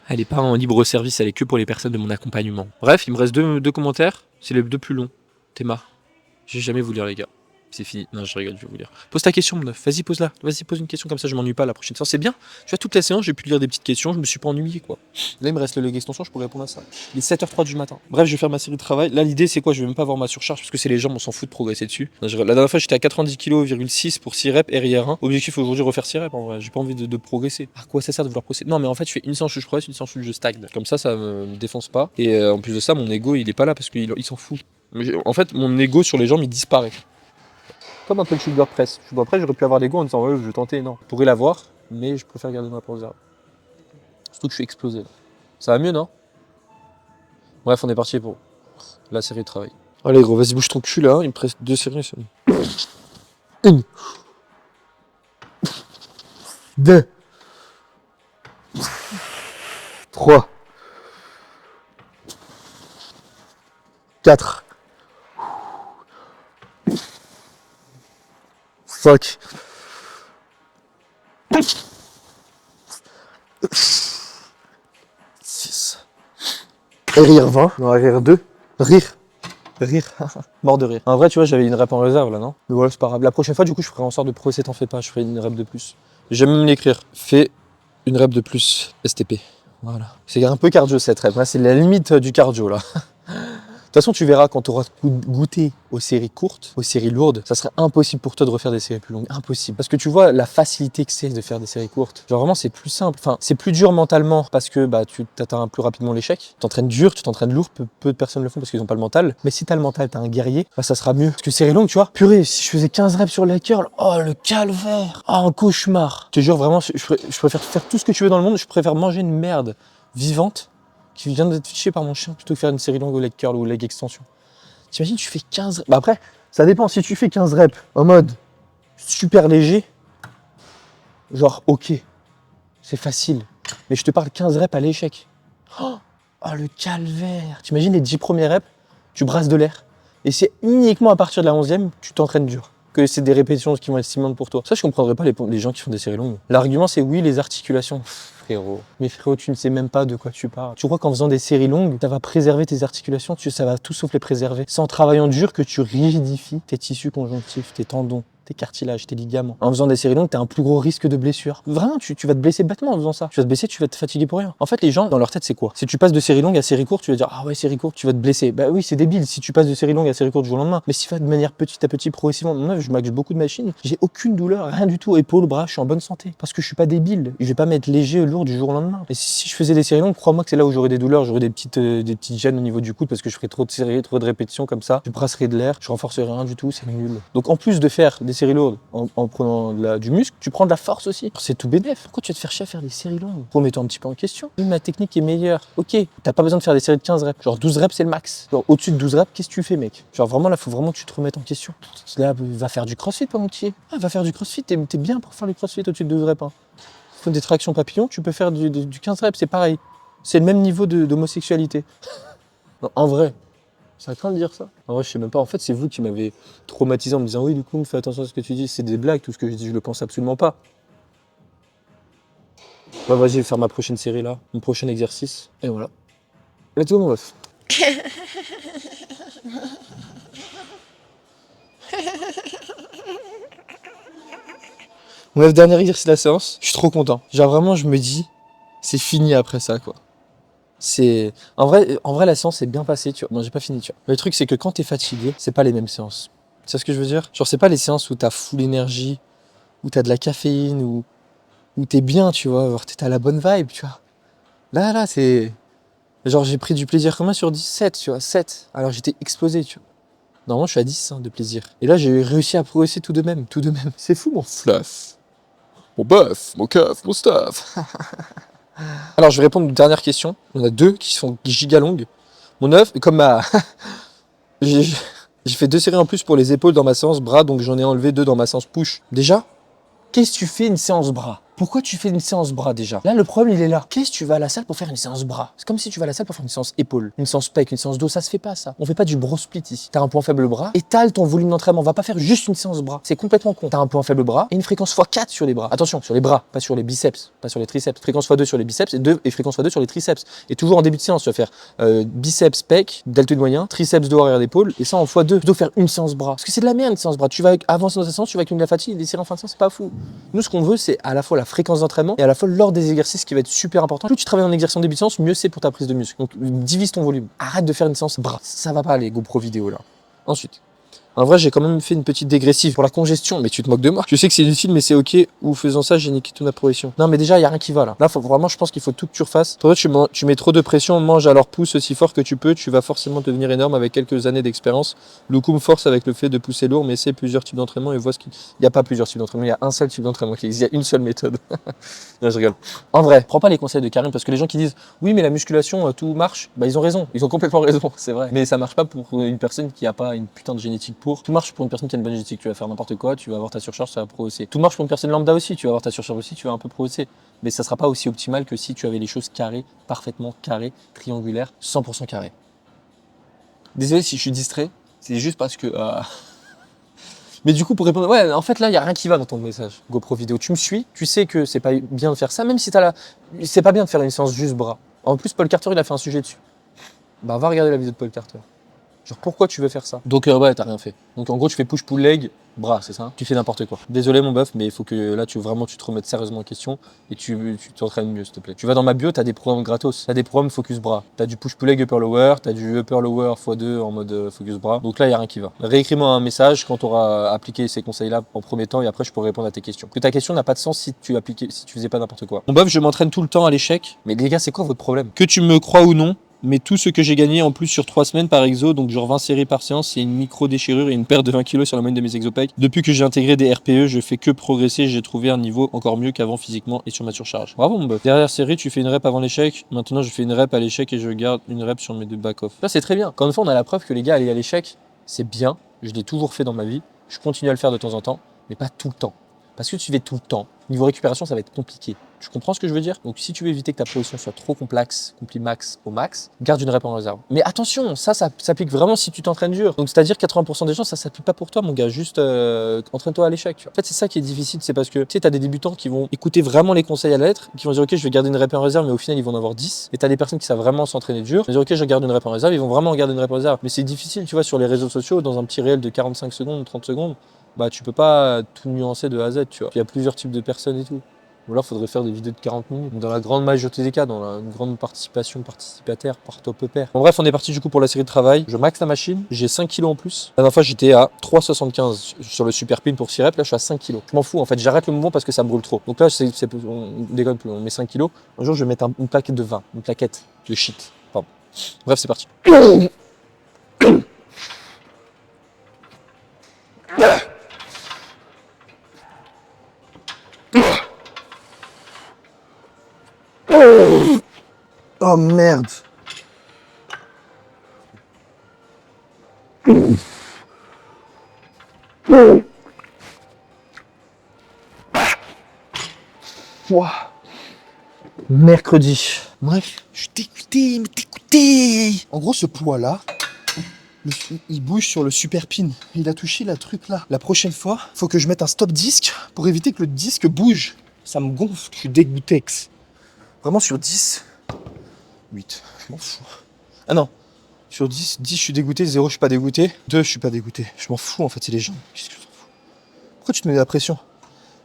Elle est pas en libre service, elle est que pour les personnes de mon accompagnement. Bref, il me reste deux commentaires, c'est les deux plus longs. Théma. J'ai jamais voulu lire les gars. C'est fini. Non, je rigole, je vais vous lire. Pose ta question, mon neuf. Vas-y, pose-la. Vas-y, pose une question comme ça, je m'ennuie pas la prochaine séance. C'est bien. Tu vois, toute la séance, j'ai pu lire des petites questions, je me suis pas ennuyé, quoi. Là, il me reste le leg extension, je pourrais répondre à ça. Il est 7h03 du matin. Bref, je vais faire ma série de travail. Là, l'idée, c'est quoi? Je vais même pas avoir ma surcharge parce que c'est les jambes, on s'en fout de progresser dessus. La dernière fois, j'étais à 90,6 kg pour 6 reps RIR1. Objectif aujourd'hui, refaire 6 reps en vrai. J'ai pas envie de progresser. À quoi ça sert de vouloir progresser? Non, mais en fait, je fais une séance où je progresse, une séance où je stagne. Comme ça me défonce pas. Et en plus de ça, mon ego, il est pas là parce qu'il s'en fout. En fait, mon ego sur les jambes, il disparaît. Comme un peu le shoulder press. Shoulder press, j'aurais pu avoir l'ego en disant ouais, je vais tenter, non. Je pourrais l'avoir, mais je préfère garder ma pause. Surtout que je suis explosé là. Ça va mieux, non? Bref, on est parti pour la série de travail. Allez gros, vas-y bouge ton cul là, il me reste 2 séries. C'est bon. 1, 2, 3, 4, 5, 6, Rire 20. Non, rire 2. Rire. Rire. Mort de rire. En vrai, tu vois, j'avais une rep en réserve là, non? Mais voilà, c'est pas grave. La prochaine fois, du coup, je ferai en sorte de progresser, t'en fais pas. Je ferai une rep de plus. J'aime même l'écrire. Fais une rep de plus. STP. Voilà. C'est un peu cardio cette rep. Là, c'est la limite du cardio là. De toute façon, tu verras quand tu auras goûté aux séries courtes, aux séries lourdes, ça serait impossible pour toi de refaire des séries plus longues. Impossible. Parce que tu vois la facilité que c'est de faire des séries courtes. Genre vraiment, c'est plus simple. Enfin, c'est plus dur mentalement parce que bah, tu atteins plus rapidement l'échec. Tu t'entraînes dur, tu t'entraînes lourd. Peu de personnes le font parce qu'ils n'ont pas le mental. Mais si t'as le mental, t'as un guerrier, bah, ça sera mieux. Parce que série longue, tu vois, purée, si je faisais 15 reps sur la curl, oh le calvaire, oh un cauchemar. Je te jure vraiment, je préfère faire tout ce que tu veux dans le monde. Je préfère manger une merde vivante qui vient d'être fichée par mon chien plutôt que faire une série longue au leg curl ou au leg extension. T'imagines, tu fais 15 reps. Bah après, ça dépend. Si tu fais 15 reps en mode super léger, genre ok, c'est facile. Mais je te parle 15 reps à l'échec. Oh, le calvaire. T'imagines les 10 premiers reps, tu brasses de l'air. Et c'est uniquement à partir de la 11e, tu t'entraînes dur. Que c'est des répétitions qui vont être stimulantes pour toi. Ça, je comprendrais pas les gens qui font des séries longues. L'argument, c'est oui, les articulations. Frérot. Mais frérot, tu ne sais même pas de quoi tu parles. Tu crois qu'en faisant des séries longues, ça va préserver tes articulations, ça va tout sauf les préserver. C'est en travaillant dur que tu rigidifies tes tissus conjonctifs, tes tendons, tes cartilages, tes ligaments. En faisant des séries longues, t'as un plus gros risque de blessure. Vraiment, tu vas te blesser bêtement en faisant ça. Tu vas te blesser, tu vas te fatiguer pour rien. En fait, les gens, dans leur tête, c'est quoi? Si tu passes de série longue à série courte, tu vas dire ah ouais, série courte, tu vas te blesser. Bah oui, c'est débile si tu passes de série longue à série courte du jour au lendemain. Mais si tu fais de manière petit à petit, progressivement, moi, je max beaucoup de machines, j'ai aucune douleur, rien du tout, épaules, bras, je suis en bonne santé. Parce que je suis pas débile. Je vais pas mettre léger, lourd du jour au lendemain. Et si je faisais des séries longues, crois-moi que c'est là où j'aurais des douleurs, j'aurais des petites gênes au niveau du coude parce que je ferais trop de séries, trop de répétitions comme ça. Je brasserais de l'air, je renforcerais rien du tout, c'est nul. Donc en plus de faire des séries lourdes en prenant du muscle, tu prends de la force aussi. C'est tout bénef. Pourquoi tu vas te faire chier à faire des séries longues? Remets-toi un petit peu en question. Oui, ma technique est meilleure. Ok, t'as pas besoin de faire des séries de 15 reps. Genre 12 reps, c'est le max. Genre au-dessus de 12 reps, qu'est-ce que tu fais, mec? Genre vraiment, là, faut vraiment que tu te remettes en question. Là, va faire du crossfit pendant que tu y es. Ah, va faire du crossfit, t'es bien pour faire du crossfit au-dessus de 12 reps. Hein. Faut des tractions papillons, tu peux faire du 15 reps, c'est pareil. C'est le même niveau d'homosexualité. Non, en vrai. Ça craint de dire ça. En vrai, je sais même pas. En fait, c'est vous qui m'avez traumatisé en me disant oui, du coup, fais attention à ce que tu dis. C'est des blagues, tout ce que je dis, je le pense absolument pas. Ouais, vas-y, je vais faire ma prochaine série là, mon prochain exercice. Et voilà. Let's go, mon ref. Mon dernier exercice de la séance, je suis trop content. Genre vraiment, je me dis, c'est fini après ça, quoi. C'est en vrai la séance est bien passée, tu vois. Moi j'ai pas fini, tu vois. Mais le truc c'est que quand t'es fatigué, c'est pas les mêmes séances. Tu sais ce que je veux dire? Genre c'est pas les séances où t'as full énergie, où t'as de la caféine, où t'es bien, tu vois. Genre t'es à la bonne vibe, tu vois. Là c'est genre j'ai pris du plaisir commun sur 17, tu vois, 7. Alors j'étais explosé, tu vois. Normalement je suis à 10 hein, de plaisir. Et là j'ai réussi à progresser tout de même, tout de même. C'est fou mon fluff. Mon buff, mon cuff, mon stuff. Alors, je vais répondre aux dernières questions. On a 2 qui sont giga longues. Mon œuf, comme ma... j'ai fait 2 séries en plus pour les épaules dans ma séance bras, donc j'en ai enlevé 2 dans ma séance push. Déjà, qu'est-ce que tu fais une séance bras? Pourquoi tu fais une séance bras déjà? Là, le problème, il est là. Qu'est-ce que tu vas à la salle pour faire une séance bras? C'est comme si tu vas à la salle pour faire une séance épaule, une séance pec, une séance dos. Ça se fait pas, ça. On fait pas du bro split ici. T'as un point faible bras, étale ton volume d'entraînement. On va pas faire juste une séance bras. C'est complètement con. T'as un point faible bras et une fréquence x4 sur les bras. Attention, sur les bras, pas sur les biceps, pas sur les triceps. Fréquence x2 sur les biceps et fréquence x2 sur les triceps. Et toujours en début de séance, tu vas faire biceps pec, deltoïde moyen, triceps dos arrière d'épaule et ça en x2. Tu dois faire une séance bras. Parce que c'est de la merde une séance bras. Tu vas avancer dans ta séance, tu vas accumuler la fatigue, des séries en fin de séance, c'est pas fou. Nous, ce qu'on veut, c'est à la fois la fréquence d'entraînement et à la fois lors des exercices qui va être super important. Plus tu travailles en exercice en début de séance, mieux c'est pour ta prise de muscle. Donc divise ton volume. Arrête de faire une séance bras. Ça va pas les GoPro vidéo là. Ensuite. En vrai, j'ai quand même fait une petite dégressive pour la congestion, mais tu te moques de moi. Je sais que c'est inutile, mais c'est ok. Ou faisant ça, j'ai niqué toute ma progression. Non, mais déjà, il y a rien qui va là. Là, vraiment, je pense qu'il faut tout que tu refasses. Toi, tu mets trop de pression, mange alors pousse aussi fort que tu peux. Tu vas forcément devenir énorme avec quelques années d'expérience. Le coup me force avec le fait de pousser lourd, mais c'est plusieurs types d'entraînement et vois ce qu'il. Il n'y a pas plusieurs types d'entraînement, il y a un seul type d'entraînement qui existe. Il y a une seule méthode. Non, je rigole. En vrai, prends pas les conseils de Karim parce que les gens qui disent oui, mais la musculation, tout marche, bah ils ont raison. Ils ont complètement raison, c'est vrai. Mais ça marche pas pour une personne qui a pas une putain de génétique pour. Tout marche pour une personne qui a une bonne génétique. Tu vas faire n'importe quoi, tu vas avoir ta surcharge, ça va progresser. Tout marche pour une personne lambda aussi. Tu vas avoir ta surcharge aussi, tu vas un peu progresser. Mais ça sera pas aussi optimal que si tu avais les choses carrées, parfaitement carrées, triangulaires, 100% carrées. Désolé si je suis distrait. C'est juste parce que. Mais du coup, pour répondre, ouais, en fait, là, il n'y a rien qui va dans ton message, GoPro vidéo. Tu me suis, tu sais que c'est pas bien de faire ça, même si c'est pas bien de faire une séance juste bras. En plus, Paul Carter, il a fait un sujet dessus. Bah va regarder la vidéo de Paul Carter. Genre pourquoi tu veux faire ça? Donc ouais, t'as rien fait. Donc en gros tu fais push pull leg, bras, c'est ça? Tu fais n'importe quoi. Désolé mon bœuf, mais il faut que là tu te remettes sérieusement en question et tu t'entraînes mieux s'il te plaît. Tu vas dans ma bio, t'as des programmes gratos. T'as des programmes focus bras. T'as du push pull leg upper lower, t'as du upper lower x2 en mode focus bras. Donc là il y a rien qui va. Réécris-moi un message quand tu auras appliqué ces conseils-là en premier temps et après je pourrai répondre à tes questions. Que ta question n'a pas de sens si tu faisais pas n'importe quoi. Mon bœuf, je m'entraîne tout le temps à l'échec. Mais les gars, c'est quoi votre problème? Que tu me crois ou non, mais tout ce que j'ai gagné en plus sur 3 semaines par exo, donc genre 20 séries par séance, c'est une micro-déchirure et une perte de 20 kg sur la moyenne de mes exopacks. Depuis que j'ai intégré des RPE, je fais que progresser, j'ai trouvé un niveau encore mieux qu'avant physiquement et sur ma surcharge. Bravo mon bœuf. Dernière série, tu fais une rep avant l'échec, maintenant je fais une rep à l'échec et je garde une rep sur mes 2 back-off. Là c'est très bien. Encore une fois, on a la preuve que les gars, aller à l'échec, c'est bien, je l'ai toujours fait dans ma vie, je continue à le faire de temps en temps, mais pas tout le temps. Parce que tu fais tout le temps. Niveau récupération, ça va être compliqué. Tu comprends ce que je veux dire? Donc si tu veux éviter que ta progression soit trop complexe, max au max, garde une rep en réserve. Mais attention, ça s'applique vraiment si tu t'entraînes dur. Donc c'est-à-dire 80% des gens, ça s'applique pas pour toi mon gars, juste entraîne-toi à l'échec. En fait c'est ça qui est difficile, c'est parce que tu sais, t'as des débutants qui vont écouter vraiment les conseils à la lettre, qui vont dire ok je vais garder une rep en réserve, mais au final ils vont en avoir 10. Et t'as des personnes qui savent vraiment s'entraîner dur, ils vont dire ok je garde une rep en réserve, ils vont vraiment garder une rep en réserve. Mais c'est difficile, tu vois, sur les réseaux sociaux, dans un petit réel de 45 secondes, 30 secondes, bah tu peux pas tout nuancer de A à Z, tu vois. Il y a plusieurs types de personnes et tout. Ou alors, il faudrait faire des vidéos de 40 minutes. Dans la grande majorité des cas, dans la grande participation participataire par top pair. Bon, bref, on est parti du coup pour la série de travail. Je max la machine, j'ai 5 kilos en plus. La dernière fois, j'étais à 3,75 sur le super pin pour 6 reps. Là, je suis à 5 kilos. Je m'en fous, en fait, j'arrête le mouvement parce que ça me brûle trop. Donc là, on déconne plus, on met 5 kilos. Un jour, je vais mettre une plaquette de 20, une plaquette de shit. Pardon. Bref, c'est parti. Oh merde. Wow. Mercredi. Bref, je suis dégoûté, mais dégoûté. En gros, ce poids-là, il bouge sur le super pin. Il a touché la truc là. La prochaine fois, faut que je mette un stop disque pour éviter que le disque bouge. Ça me gonfle, je suis dégoûté. Vraiment sur 10, 8, je m'en fous. Ah non, sur 10, je suis dégoûté, 0, je suis pas dégoûté, 2, je suis pas dégoûté. Je m'en fous en fait, c'est les gens. Qu'est-ce que je m'en fous? Pourquoi tu te mets la pression?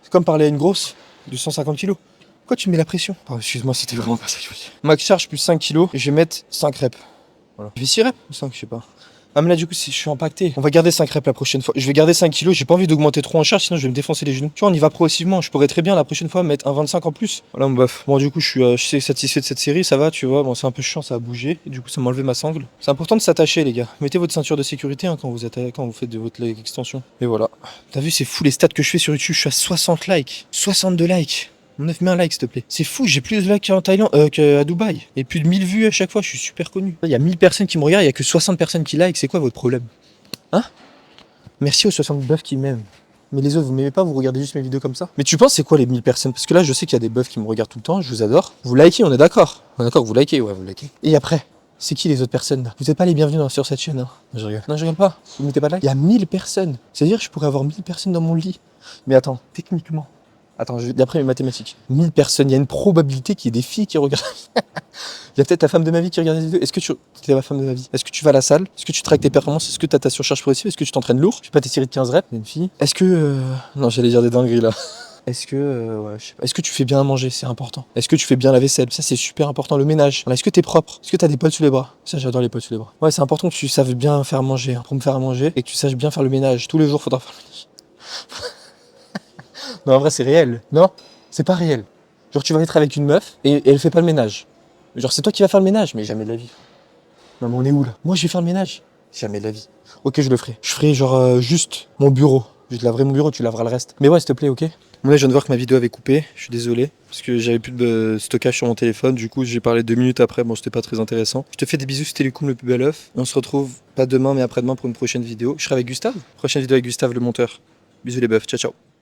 C'est comme parler à une grosse de 150 kg. Pourquoi tu me mets la pression? Oh, excuse-moi, c'était vraiment pas ça que je voulais dire. Max charge plus 5 kg et je vais mettre 5 reps. Voilà. Je vais 6 reps ou 5, je sais pas. Ah mais là du coup je suis impacté. On va garder 5 reps la prochaine fois. Je vais garder 5 kilos, j'ai pas envie d'augmenter trop en charge sinon je vais me défoncer les genoux. Tu vois, on y va progressivement. Je pourrais très bien la prochaine fois mettre un 25 en plus. Voilà mon bœuf. Bon du coup je suis satisfait de cette série, ça va, tu vois. Bon c'est un peu chiant, ça a bougé. Et du coup ça m'a enlevé ma sangle. C'est important de s'attacher les gars. Mettez votre ceinture de sécurité hein, quand vous faites de votre leg extension. Et voilà. T'as vu c'est fou les stats que je fais sur YouTube, je suis à 60 likes. 62 likes. On a fait un like s'il te plaît. C'est fou, j'ai plus de likes qu'en Thaïlande, qu'à Dubaï. Et plus de 1000 vues à chaque fois, je suis super connu. Il y a 1000 personnes qui me regardent, il y a que 60 personnes qui like, c'est quoi votre problème? Hein? Merci aux 60 bœufs qui m'aiment. Mais les autres, vous m'aimez pas, vous regardez juste mes vidéos comme ça. Mais tu penses c'est quoi les 1000 personnes? Parce que là, je sais qu'il y a des bœufs qui me regardent tout le temps, je vous adore. Vous likez, on est d'accord. On est d'accord, vous likez, ouais, vous likez. Et après, c'est qui les autres personnes là? Vous n'êtes pas les bienvenus sur cette chaîne, hein? Je rigole. Non, je rigole pas. Vous mettez pas de like? Il y a 1000 personnes. C'est-à-dire que je pourrais avoir 1000 personnes dans mon lit. Mais attends, techniquement. Attends, d'après mes mathématiques, 1000 personnes, il y a une probabilité qu'il y ait des filles qui regardent. Il y a peut-être la femme de ma vie qui regarde les vidéos. Est-ce que tu es la femme de ma vie? Est-ce que tu vas à la salle? Est-ce que tu traques tes performances? Est-ce que tu as ta surcharge progressive? Est-ce que tu t'entraînes lourd? Je fais pas tes séries de 15 reps, une fille. Est-ce que. Non, j'allais dire des dingueries là. Est-ce que. Ouais, je sais pas. Est-ce que tu fais bien à manger? C'est important. Est-ce que tu fais bien la vaisselle? Ça, c'est super important. Le ménage. Voilà. Est-ce que t'es propre? Est-ce que t'as des poils sous les bras? Ça, j'adore les poils sous les bras. Ouais, c'est important que tu saches bien faire manger. Hein, pour me faire à manger. Et que tu saches bien faire le ménage. Tous les jours, faudra faire le ménage. Non, en vrai, c'est réel. Non? C'est pas réel. Genre, tu vas être avec une meuf et elle fait pas le ménage. Genre, c'est toi qui vas faire le ménage, mais jamais de la vie. Non, mais on est où là? Moi, je vais faire le ménage. Jamais de la vie. Ok, je le ferai. Je ferai genre juste mon bureau. Je laverai mon bureau, tu laveras le reste. Mais ouais, s'il te plaît, ok? Bon, là, je viens de voir que ma vidéo avait coupé. Je suis désolé. Parce que j'avais plus de stockage sur mon téléphone. Du coup, j'ai parlé 2 minutes après. Bon, c'était pas très intéressant. Je te fais des bisous, c'était Lucum le plus bel œuf. On se retrouve pas demain, mais après-demain pour une prochaine vidéo. Je serai avec Gustave. Prochaine vidéo avec Gustave, le monteur. Bisous les bœufs. Ciao, ciao.